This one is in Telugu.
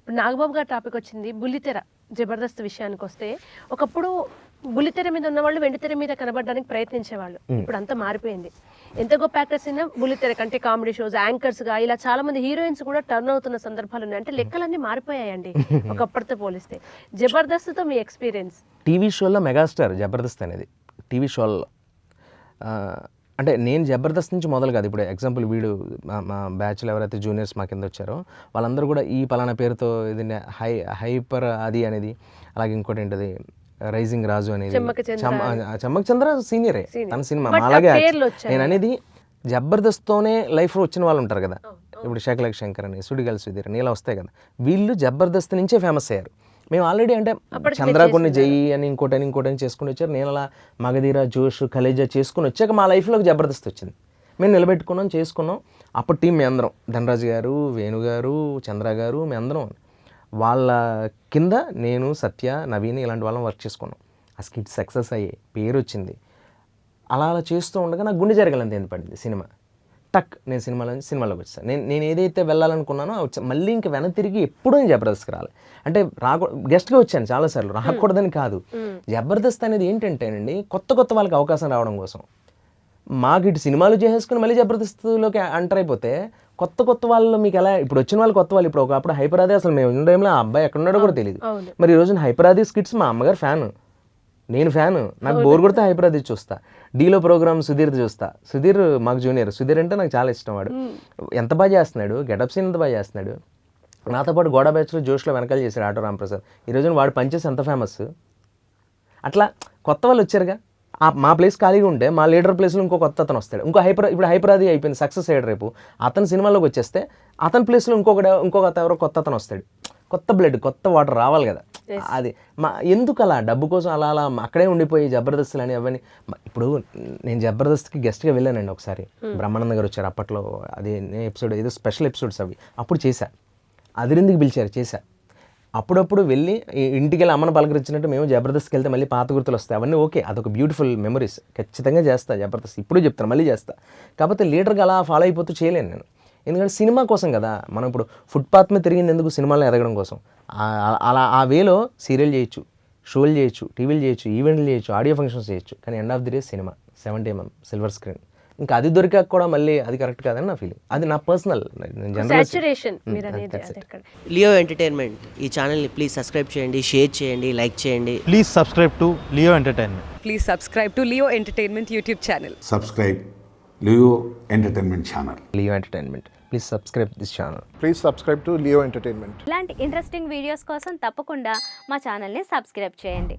ఇప్పుడు నాగబాబు గారి టాపిక్ వచ్చింది బుల్లితెర జబర్దస్త్ విషయానికి వస్తే ఒకప్పుడు బుల్లితెర మీద ఉన్నవాళ్ళు వెండితెర మీద కనబడడానికి ప్రయత్నించేవాళ్ళు. ఇప్పుడు అంతా మారిపోయింది. ఎంత గొప్ప యాక్టర్స్ అయినా బుల్లితెర కంటే కామెడీ షోస్ యాంకర్స్ గా ఇలా చాలా మంది హీరోయిన్స్ కూడా టర్న్ అవుతున్న సందర్భాలు ఉన్నాయి. అంటే లెక్కలన్నీ మారిపోయాయండి ఒకప్పటితో పోలిస్తే. జబర్దస్త్ తో మీ ఎక్స్పీరియన్స్? టీవీ షోలో మెగాస్టార్ జబర్దస్త్ అనేది. టీవీ షోల్లో అంటే నేను జబర్దస్త్ నుంచి మొదలు కాదు. ఇప్పుడు ఎగ్జాంపుల్ వీడు మా బ్యాచ్లో ఎవరైతే జూనియర్స్ మా కింద వచ్చారో వాళ్ళందరూ కూడా ఈ పలానా పేరుతో ఇది హైపర్ అది అనేది, అలాగే ఇంకోటి ఏంటది రైజింగ్ రాజు అనేది, చెమ్మక్ చంద్ర సీనియరే తన సినిమా అలాగే. నేను అనేది జబర్దస్త్-తోనే లైఫ్లో వచ్చిన వాళ్ళు ఉంటారు కదా, ఇప్పుడు శేఖలక్ శంకర్ అని, సుడిగాలి సుధీర్ అని ఇలా వస్తాయి కదా, వీళ్ళు జబర్దస్త్ నుంచే ఫేమస్ అయ్యారు. మేము ఆల్రెడీ అంటే చంద్రకొన్ని జయి అని ఇంకోటని చేసుకుని వచ్చారు. నేను అలా మగధీర, జోష్, కలేజా చేసుకుని వచ్చాక మా లైఫ్లోకి జబర్దస్త్ వచ్చింది. మేము నిలబెట్టుకున్నాం, చేసుకున్నాం. అప్పుడు టీం మీ అందరం, ధనరాజు గారు, వేణు గారు, చంద్ర గారు, మీ అందరం వాళ్ళ కింద నేను, సత్య, నవీన్ ఇలాంటి వాళ్ళని వర్క్ చేసుకున్నాం. ఆ స్కిట్ సక్సెస్ అయ్యాయి, పేరు వచ్చింది. అలా చేస్తూ ఉండగా నాకు గుండె జరగాలంత ఎందుకు పడింది సినిమా. టక్ నేను సినిమాలోకి వచ్చాను. నేను ఏదైతే వెళ్ళాలనుకున్నానో మళ్ళీ ఇంక వెనక్కి తిరిగి ఎప్పుడూ నేను జబర్దస్త్కి రాలి. అంటే గెస్ట్గా వచ్చాను చాలాసార్లు, రాకూడదని కాదు. జబర్దస్త్ అనేది ఏంటంటేనండి కొత్త వాళ్ళకి అవకాశం రావడం కోసం. మాకు ఇటు సినిమాలు చేసేసుకుని మళ్ళీ జబర్దస్త్లోకి ఎంటర్ అయిపోతే కొత్త వాళ్ళు మీకు ఎలా, ఇప్పుడు వచ్చిన వాళ్ళు కొత్త వాళ్ళు. ఇప్పుడు ఒకప్పుడు హైపరాది అసలు మేము ఉన్న టైంలో ఆ అబ్బాయి ఎక్కడున్నాడో కూడా తెలియదు. మరి ఈ రోజున హైపరాది స్కిట్స్ మా అమ్మగారు ఫ్యాను, నేను ఫ్యాను. నాకు బోర్ కొడితే హైపరాది చూస్తా. డీలో ప్రోగ్రామ్ సుధీర్ది చూస్తా. సుధీర్ మాకు జూనియర్. సుధీర్ అంటే నాకు చాలా ఇష్టం. వాడు ఎంత బాగా చేస్తున్నాడు, గెటప్ సీన్ ఎంత బాగా చేస్తున్నాడు. నాతో పాటు గోడా బ్యాచ్లో జోష్లో వెనకాల చేశాడు ఆటో రాంప్రసాద్. ఈ రోజున వాడు పంచేసి ఎంత ఫేమస్. అట్లా కొత్త వాళ్ళు వచ్చారుగా. మా ప్లేస్ ఖాళీగా ఉంటే మా లీడర్ ప్లేస్లో ఇంకో కొత్త అతను వస్తాడు. ఇప్పుడు హైపరాది అయిపోయింది, సక్సెస్ అయ్యాడు. రేపు అతని సినిమాలోకి వచ్చేస్తే అతని ప్లేస్లో ఇంకొక ఎవరో కొత్త అతను వస్తాడు. కొత్త బ్లడ్, కొత్త వాటర్ రావాలి కదా. అది ఎందుకు అలా డబ్బు కోసం అలా అక్కడే ఉండిపోయి జబర్దస్తులు అని అవన్నీ. ఇప్పుడు నేను జబర్దస్త్కి గెస్ట్గా వెళ్ళానండి ఒకసారి. బ్రహ్మానంద గారు వచ్చారు అప్పట్లో. అది ఎపిసోడ్ ఏదో స్పెషల్ ఎపిసోడ్స్ అవి అప్పుడు చేశా. అదిరిందుకు పిలిచారు, చేశా. అప్పుడప్పుడు వెళ్ళి ఇంటికి వెళ్ళి అమ్మను పలకరించినట్టు మేము జబర్దస్త్కి వెళ్తే మళ్ళీ పాత గుర్తులు వస్తాయి. అవన్నీ ఓకే, అదొక బ్యూటిఫుల్ మెమరీస్. ఖచ్చితంగా చేస్తా జబర్దస్త్. ఇప్పుడు చెప్తాను, మళ్ళీ చేస్తా. కాకపోతే లీడర్గా అలా ఫాలో అయిపోతూ చేయలేను నేను. ఎందుకంటే సినిమా కోసం కదా. మనం ఇప్పుడు ఫుట్పాత్ మీద తిరిగింది ఎందుకు? సినిమాలో ఎదగడం కోసం. అలా ఆ వేలో సీరియల్ చేయొచ్చు, షోలు చేయొచ్చు, టీవీలు చేయొచ్చు, ఈవెంట్లు చేయొచ్చు, ఆడియో ఫంక్షన్స్ చేయొచ్చు. కానీ end of the day cinema 70mm silver screen. ఇంకా అది దొరికాక కూడా మళ్ళీ అది కరెక్ట్ కాదని నా ఫీలింగ్. అది నా పర్సనల్ లియో ఎంటర్టైన్మెంట్ ఈ ఛానల్ని ప్లీజ్ సబ్స్క్రైబ్ చేయండి, షేర్ చేయండి, లైక్ చేయండి. Please subscribe to Leo entertainment. Please subscribe to Leo Entertainment YouTube channel. Subscribe Leo Entertainment channel. Leo entertainment. Please subscribe this channel. Please subscribe to Leo entertainment. ఇలాంటి ఇంట్రెస్టింగ్ వీడియోస్ కోసం తప్పకుండా మా ఛానల్ని సబ్స్క్రైబ్ చేయండి.